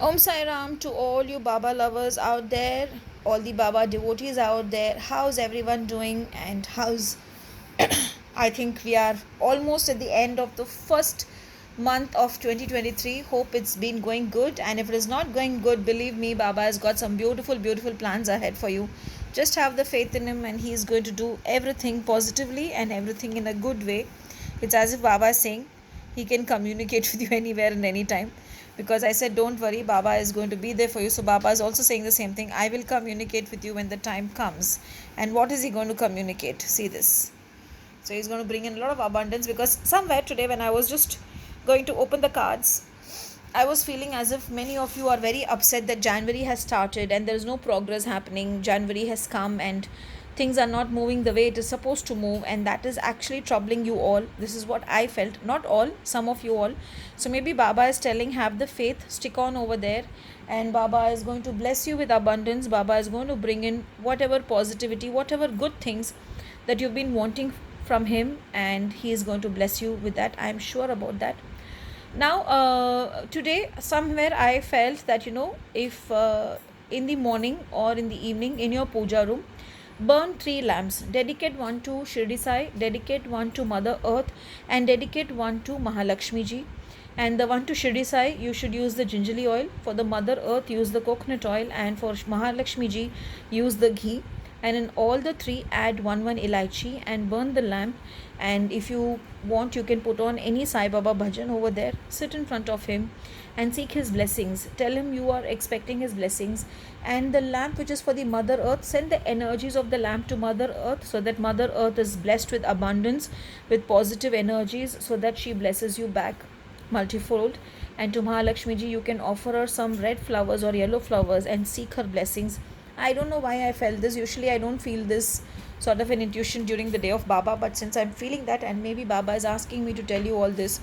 Om Sai Ram to all you Baba lovers out there, all the Baba devotees out there. How's everyone doing? And how's I think we are almost at the end of the first month of 2023. Hope it's been going good. And if it is not going good, believe me, Baba has got some beautiful, beautiful plans ahead for you. Just have the faith in him, and he is going to do everything positively and everything in a good way. It's as if Baba is saying he can communicate with you anywhere and anytime, because I said don't worry, Baba is going to be there for you. So Baba is also saying the same thing. I will communicate with you when the time comes. And what is he going to communicate? See this. So he's going to bring in a lot of abundance, because somewhere today when I was just going to open the cards, I was feeling as if many of you are very upset that January has started and there is no progress happening. January has come and things are not moving the way it is supposed to move, and that is actually troubling you all. This is what I felt. Not all, some of you all. So maybe Baba is telling, have the faith, stick on over there, and Baba is going to bless you with abundance. Baba is going to bring in whatever positivity, whatever good things that you've been wanting from him, and he is going to bless you with that. I am sure about that. Now today somewhere I felt that, if in the morning or in the evening in your puja room, burn 3 lamps. Dedicate one to Shirdi Sai, dedicate one to Mother Earth, and dedicate one to Mahalakshmi ji. And the one to Shirdi Sai, you should use the gingerly oil. For the Mother Earth, use the coconut oil, and for Mahalakshmi ji, use the ghee. And in all the three, add one elaichi and burn the lamp. And if you want, you can put on any Sai Baba bhajan over there, sit in front of him and seek his blessings. Tell him you are expecting his blessings. And the lamp which is for the Mother Earth, send the energies of the lamp to Mother Earth, so that Mother Earth is blessed with abundance, with positive energies, so that she blesses you back multifold. And to Mahalakshmi ji, you can offer her some red flowers or yellow flowers and seek her blessings. I don't know why I felt this. Usually I don't feel this sort of an intuition during the day of Baba, but since I'm feeling that, and maybe Baba is asking me to tell you all this,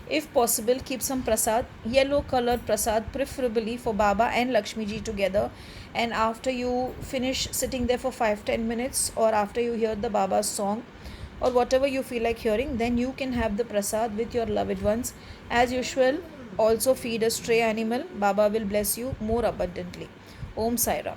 if possible, keep some prasad, yellow colored prasad, preferably for Baba and Lakshmi ji together. And after you finish sitting there for 5-10 minutes, or after you hear the Baba's song, or whatever you feel like hearing, then you can have the prasad with your loved ones. As usual, also feed a stray animal. Baba will bless you more abundantly. Om Sai Ram.